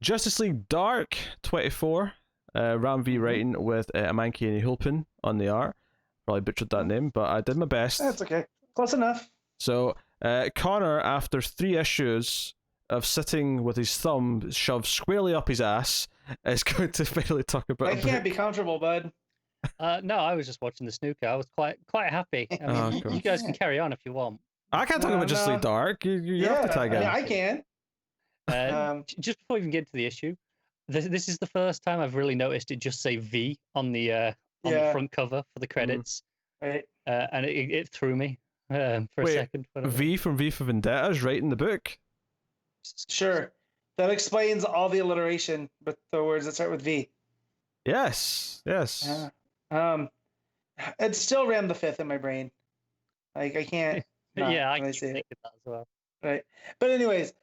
Justice League Dark 24. Ram V writing with Amanki and Hulpin on the art. Probably butchered that name, but I did my best. That's okay. Close enough. So, Connor, after 3 issues of sitting with his thumb shoved squarely up his ass, is going to finally talk about. I can't be comfortable, bud. No, I was just watching the snooker. I was quite happy. I mean, you guys can carry on if you want. I can't talk about Justice League Dark. You have to tag in. I can. Just before we even get to the issue, this is the first time I've really noticed it just say V on the front cover for the credits. Right. And it threw me for a second. V from V for Vendetta is right in the book. Sure. That explains all the alliteration with the words that start with V. Yes. It's still Ram the Fifth in my brain. Like I can't. I keep thinking that as well. Right. But anyways,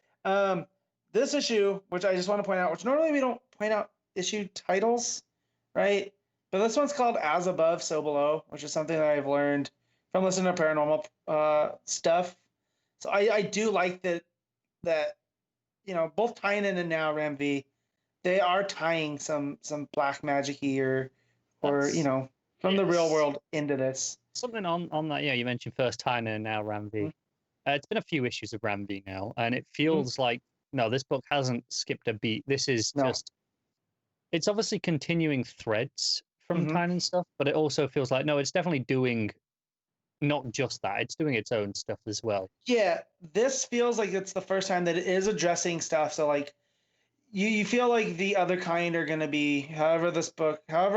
this issue, which I just want to point out, which normally we don't point out issue titles, right? But this one's called As Above, So Below, which is something that I've learned from listening to paranormal stuff. So I do like that both Tynan and now Ram V, they are tying some black magic-y or from the real world into this. Something on that, you mentioned first Tynan and now Ram V. It's been a few issues of Ram V now, and it feels like, no, this book hasn't skipped a beat. This is just, it's obviously continuing threads from Tynan stuff, but it also feels like, no, it's definitely doing not just that, it's doing its own stuff as well. Yeah, this feels like it's the first time that it is addressing stuff. So like, you feel like the other kind are going to be, however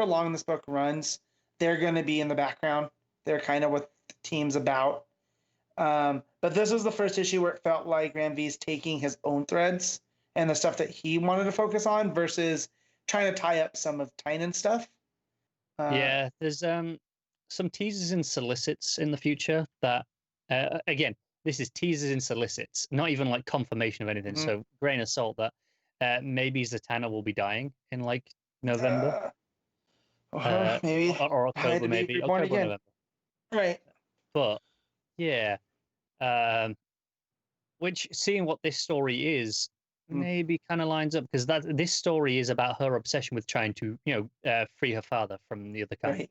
long this book runs, they're going to be in the background. They're kind of what the team's about. But this was the first issue where it felt like Ram V's taking his own threads and the stuff that he wanted to focus on versus trying to tie up some of Tynan's stuff. There's some teasers and solicits in the future that, again, this is teasers and solicits, not even like confirmation of anything. So grain of salt that maybe Zatanna will be dying in like November. Maybe. Or October, maybe. October, November. Right. But, yeah. Which, seeing what this story is, maybe kind of lines up, because this story is about her obsession with trying to, free her father from the other kind.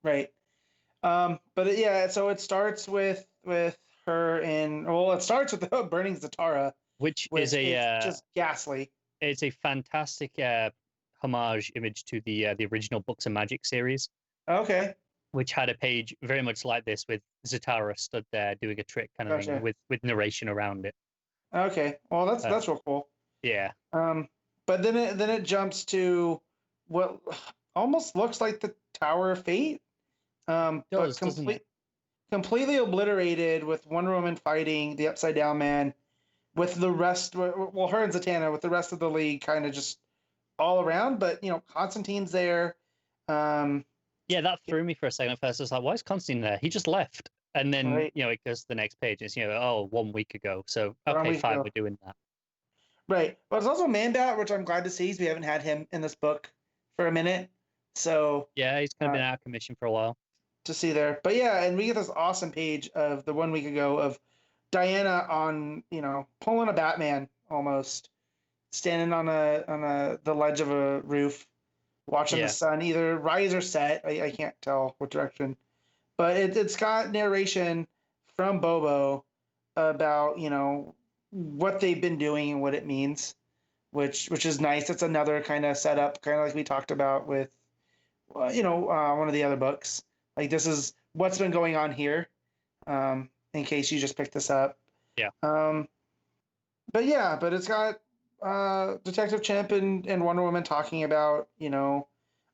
Right. But so it starts with her it starts with the burning Zatara, which is just ghastly. It's a fantastic homage image to the original Books of Magic series. Okay. Which had a page very much like this with Zatara stood there doing a trick kind of thing with narration around it. Okay. Well, that's real cool. Yeah. But then it jumps to what almost looks like the Tower of Fate. Does, but completely obliterated with Wonder Woman fighting the Upside Down Man, with the rest, her and Zatanna, with the rest of the league kind of just all around. But Constantine's there. That threw me for a second at first. I was like, why is Constantine there? He just left. And then, it goes to the next page. It's, 1 week ago. So, okay, fine, we're doing that. Right. But it's also Man-Bat, which I'm glad to see. We haven't had him in this book for a minute. So yeah, he's kind of been out of commission for a while. To see there. But yeah, and we get this awesome page of the 1 week ago of Diana on, pulling a Batman almost, standing on the ledge of a roof, watching the sun either rise or set. I can't tell what direction. But it's got narration from Bobo about, what they've been doing and what it means, which is nice. It's another kind of setup, kind of like we talked about with, one of the other books. Like, this is what's been going on here, in case you just picked this up. Yeah. But it's got Detective Chimp and Wonder Woman talking about,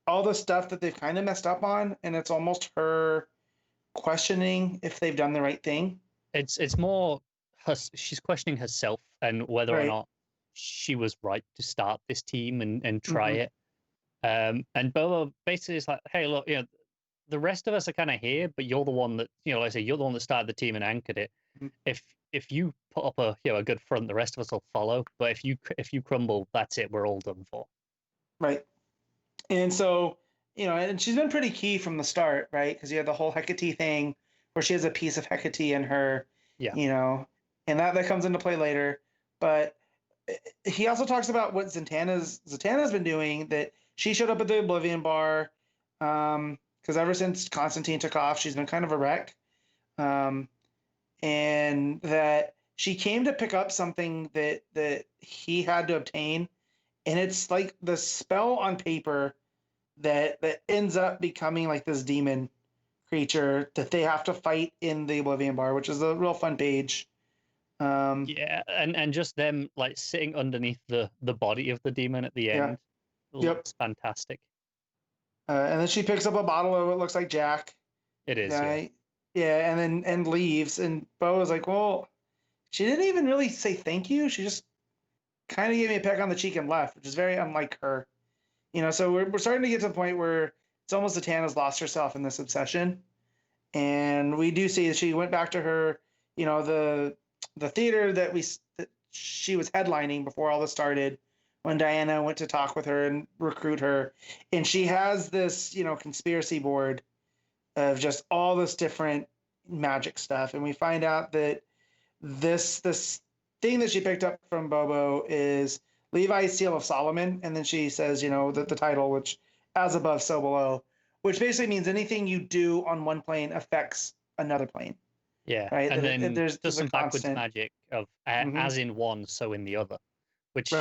all the stuff that they've kind of messed up on, and it's almost her questioning if they've done the right thing. It's more she's questioning herself and whether or not she was right to start this team and try it. And Bobo basically is like, hey, look, the rest of us are kind of here, but you're the one that, like I say, you're the one that started the team and anchored it. If you put up a good front, the rest of us will follow. But if you crumble, that's it. We're all done for. Right. And so, and she's been pretty key from the start, right? Because you have the whole Hecate thing where she has a piece of Hecate in her, and that comes into play later. But he also talks about what Zatanna's been doing, that she showed up at the Oblivion Bar, because ever since Constantine took off, she's been kind of a wreck, um, and that she came to pick up something that he had to obtain, and it's like the spell on paper that ends up becoming like this demon creature that they have to fight in the Oblivion Bar, which is a real fun page. Yeah, and just them like sitting underneath the body of the demon at the end looks fantastic. And then she picks up a bottle of what looks like Jack. It is, yeah, and leaves. And Bo is like, well, she didn't even really say thank you. She just kind of gave me a peck on the cheek and left, which is very unlike her. So we're starting to get to the point where it's almost Zatanna's lost herself in this obsession. And we do see that she went back to her, the theater that she was headlining before all this started, when Diana went to talk with her and recruit her. And she has this, conspiracy board of just all this different magic stuff. And we find out that this thing that she picked up from Bobo is Levi's Seal of Solomon. And then she says, the title, which as above, so below, which basically means anything you do on one plane affects another plane. Yeah, right. And then there's some backwards constant magic of as in one, so in the other, which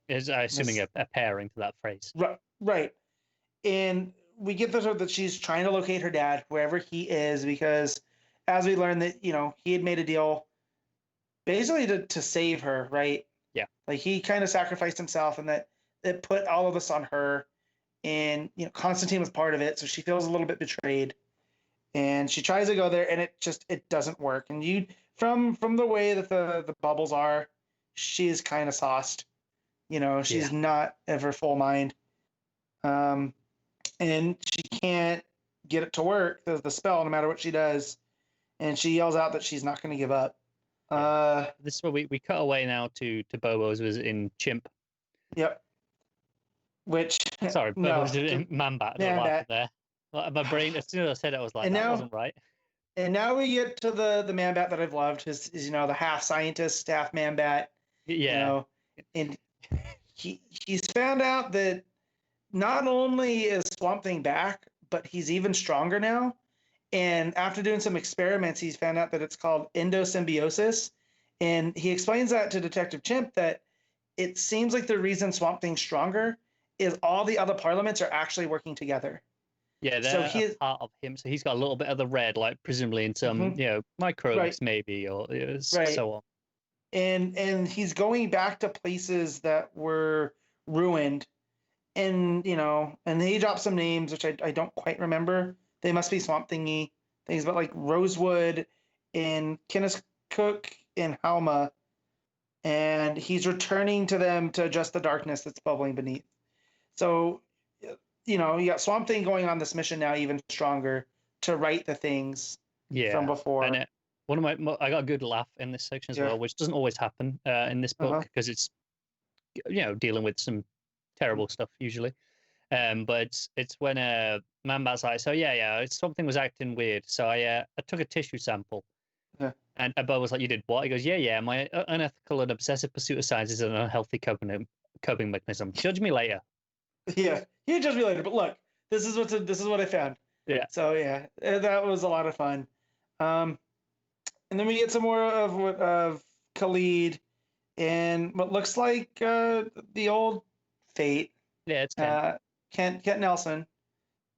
is assuming a pairing to that phrase. Right. And we get the sort that she's trying to locate her dad wherever he is, because as we learned that he had made a deal basically to save her, right? Yeah. Like he kind of sacrificed himself, and that put all of this on her. And Constantine was part of it, so she feels a little bit betrayed. And she tries to go there, and it doesn't work. And you from the way that the bubbles are, she's kind of sauced. She's not of her full mind. And she can't get it to work, the spell, no matter what she does. And she yells out that she's not going to give up. This is where we cut away now to Bobo's was in Chimp. Yep. Which sorry, Bobo's in Manbat. There. My brain, as soon as I said it, I was like, that wasn't right. And now we get to the Man-Bat that I've loved, is the half scientist, half Man-Bat. Yeah. And he's found out that not only is Swamp Thing back, but he's even stronger now. And after doing some experiments, he's found out that it's called endosymbiosis. And he explains that to Detective Chimp, that it seems like the reason Swamp Thing's stronger is all the other parliaments are actually working together. Yeah, they're part of him. So he's got a little bit of the red, like presumably in some, microbes maybe, or so on. And he's going back to places that were ruined. And, and he dropped some names, which I don't quite remember. They must be Swamp Thingy things, but like Rosewood and Kinniscook and Halma. And he's returning to them to adjust the darkness that's bubbling beneath. So, you got Swamp Thing going on this mission now even stronger to right the things from before. And I got a good laugh in this section as well, which doesn't always happen in this book, because it's, dealing with some terrible stuff usually. But it's when Man-Bat's like, so something was acting weird. So I took a tissue sample. Yeah. And Bo was like, you did what? He goes, yeah. My unethical and obsessive pursuit of science is an unhealthy coping mechanism. Judge me later. Yeah, you judge me later. But look, this is what I found. Yeah. So that was a lot of fun. And then we get some more of Khalid and what looks like the old Fate. Yeah, it's Kent. Kent Nelson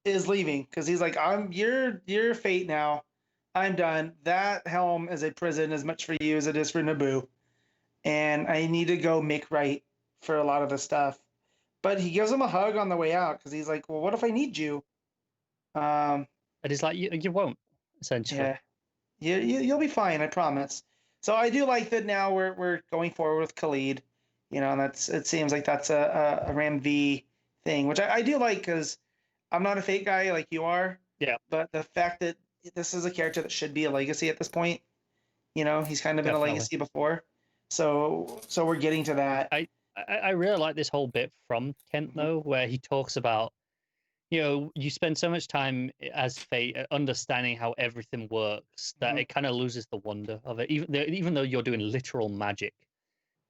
is leaving because he's like, you're Fate now. I'm done. That helm is a prison as much for you as it is for Naboo. And I need to go make right for a lot of the stuff. But he gives him a hug on the way out because he's like, well, what if I need you? And he's like, you won't, essentially. Yeah. You'll be fine, I promise. So I do like that now we're going forward with Khalid. And it seems like that's a Ram V thing, which I do like because I'm not a Fate guy like you are. Yeah. But the fact that this is a character that should be a legacy at this point, he's kind of been a legacy before. So we're getting to that. I really like this whole bit from Kent though, where he talks about, you spend so much time as Fate understanding how everything works that it kind of loses the wonder of it, even though you're doing literal magic.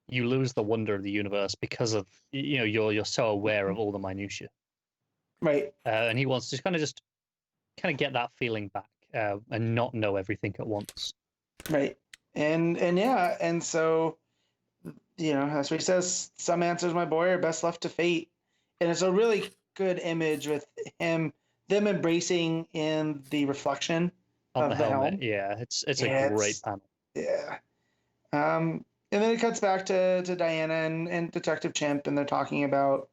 you lose the wonder of the universe because of you're so aware of all the minutiae. Right. And he wants to just kind of get that feeling back and not know everything at once. Right. And yeah, and so that's what he says. Some answers, my boy, are best left to fate. And it's a really good image with them embracing in the reflection On of the the helmet. helm. Yeah, it's a great panel. Yeah. And then it cuts back to Diana and Detective Chimp, and they're talking about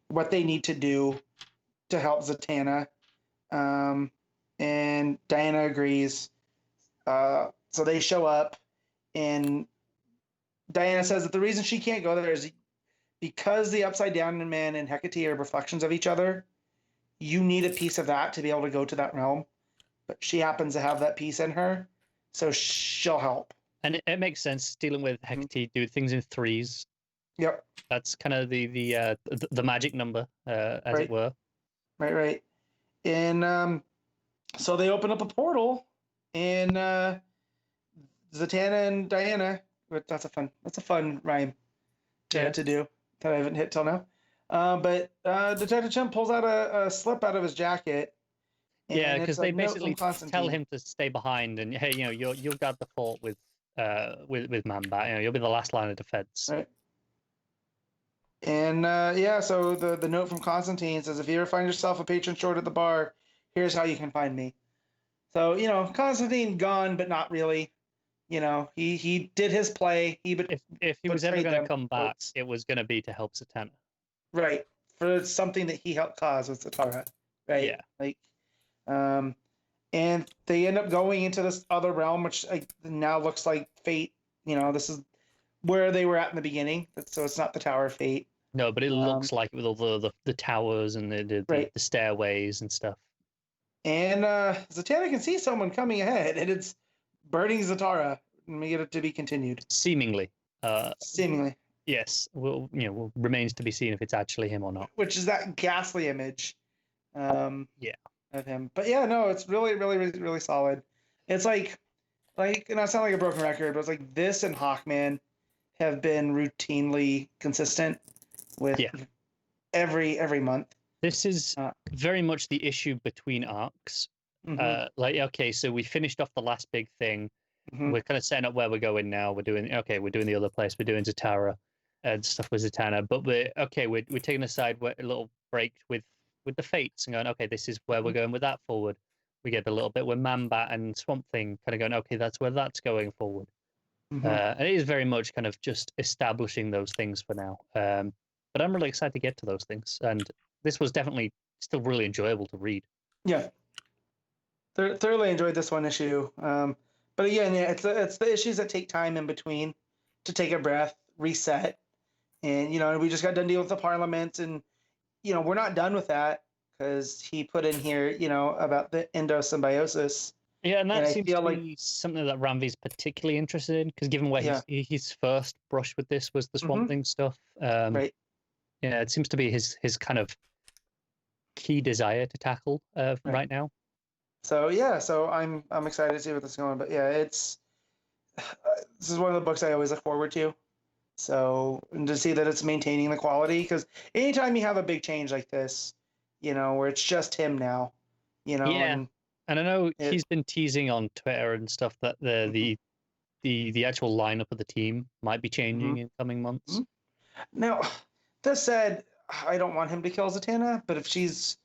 what they need to do to help Zatanna. And Diana agrees. So they show up, and Diana says that the reason she can't go there is because the Upside Down Man and Hecate are reflections of each other. You need a piece of that to be able to go to that realm. But she happens to have that piece in her, so she'll help. And it makes sense dealing with Hecate, do things in threes. Yep. That's kind of the magic number, as it were. Right. And so they open up a portal, and Zatanna and Diana. That's a fun rhyme to do that I haven't hit till now. But Detective Chimp pulls out a slip out of his jacket. Yeah, because they basically tell him to stay behind, and hey, you'll guard the fort with Man-Bat. You'll be the last line of defense. Right. And so the note from Constantine says, if you ever find yourself a patron short at the bar, here's how you can find me. So Constantine gone, but not really. He did his play. If he was ever going to come back, it was going to be to help Zatanna. Right, for something that he helped cause with Zatara. Right. Yeah. And they end up going into this other realm, which now looks like Fate. This is where they were at in the beginning, so it's not the Tower of Fate. No, but it looks like it with all the towers and the stairways and stuff. And Zatanna can see someone coming ahead, and it's burning Zatara. Let me get it to be continued. Seemingly. Seemingly. Yes. Well, remains to be seen if it's actually him or not. Which is that ghastly image. Yeah. Of him. But yeah, no, it's really, really, really, really solid. It's like, and I sound like a broken record, but it's like this and Hawkman have been routinely consistent with every month. This is very much the issue between arcs. Okay, so we finished off the last big thing. Mm-hmm. We're kind of setting up where we're going now. We're doing the other place. We're doing Zatara and stuff with Zatanna. But we're taking aside a little break with the Fates and going, okay, this is where we're going with that forward. We get a little bit with Man-Bat and Swamp Thing kind of going, okay, that's where that's going forward. Mm-hmm. And it is very much kind of just establishing those things for now. But I'm really excited to get to those things. And this was definitely still really enjoyable to read. Yeah. Thoroughly enjoyed this one issue. But again, it's the issues that take time in between to take a breath, reset. And, we just got done dealing with the Parliament, and, we're not done with that because he put in here, about the endosymbiosis. Yeah, and that seems to be something that Ranvi's particularly interested in, because given where his first brush with this was the Swamp Thing stuff. Right. Yeah, it seems to be his kind of key desire to tackle right now. So I'm excited to see what this is going. But yeah, this is one of the books I always look forward to. So, and to see that it's maintaining the quality, because anytime you have a big change like this, where it's just him now, Yeah, and I know he's been teasing on Twitter and stuff that the actual lineup of the team might be changing in coming months. Now, that said, I don't want him to kill Zatanna, but if she's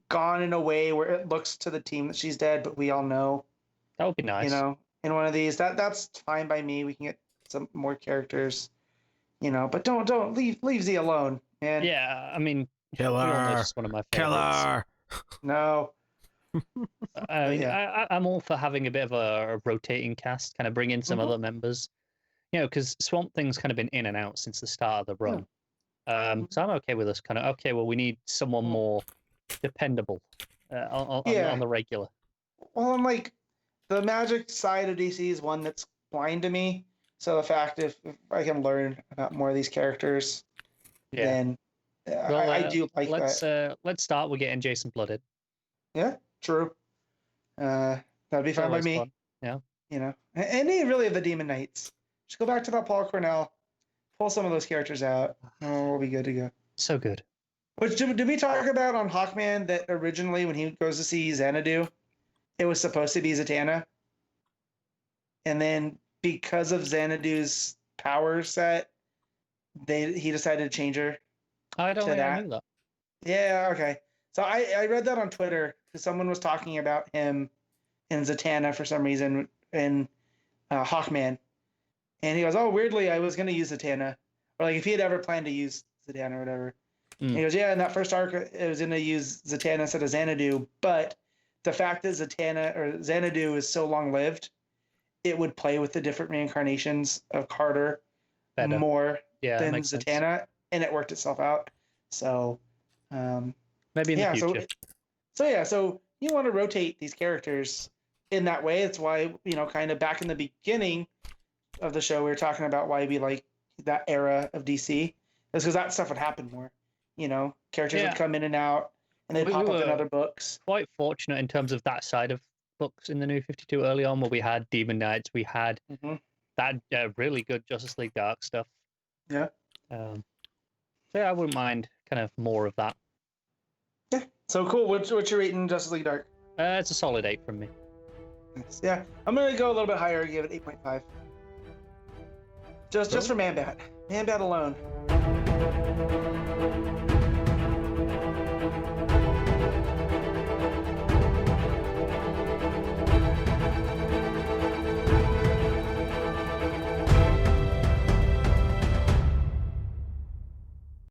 gone in a way where it looks to the team that she's dead, but we all know, that would be nice. In one of these, that's fine by me. We can get some more characters, but don't leave Z alone, man. Yeah, I mean, Killer. Just one of my favorites. Killer. No. I'm all for having a bit of a rotating cast, kind of bring in some other members. Because Swamp Thing's kind of been in and out since the start of the run. So I'm okay with us kind of, we need someone more dependable on the regular. Well, I'm like, the magic side of DC is one that's blind to me. So the fact if I can learn about more of these characters, then I do like that. Let's start with getting Jason blooded. Yeah, true. That'd be fine by me. Fun. Yeah. Any really of the Demon Knights. Just go back to that Paul Cornell. pull some of those characters out. Oh, we'll be good to go. So good. Which did we talk about on Hawkman that originally when he goes to see Xanadu, it was supposed to be Zatanna, and then because of Xanadu's power set, he decided to change her. I don't think I knew that. Yeah, okay. So I read that on Twitter because someone was talking about him and Zatanna for some reason in Hawkman, and he goes, "Oh, weirdly, I was going to use Zatanna, or like if he had ever planned to use Zatanna or whatever." And he goes, "Yeah, in that first arc, it was going to use Zatanna instead of Xanadu, but the fact that Zatanna or Xanadu is so long lived, it would play with the different reincarnations of Carter Better. more Yeah, than makes sense. Zatanna, and it worked itself out." So, maybe in the future. So you want to rotate these characters in that way. It's why, kind of back in the beginning of the show, we were talking about why we like that era of DC. It's because that stuff would happen more. Characters would come in and out, and they'd pop up in other books. Quite fortunate in terms of that side of books in the New 52 early on, where we had Demon Knights, we had that really good Justice League Dark stuff. Yeah. So yeah, I wouldn't mind kind of more of that. Yeah. So cool. What's your rating Justice League Dark? It's a solid 8 from me. Nice. Yeah, I'm gonna go a little bit higher. Give it 8.5. Just for Man-Bat. Man-Bat alone.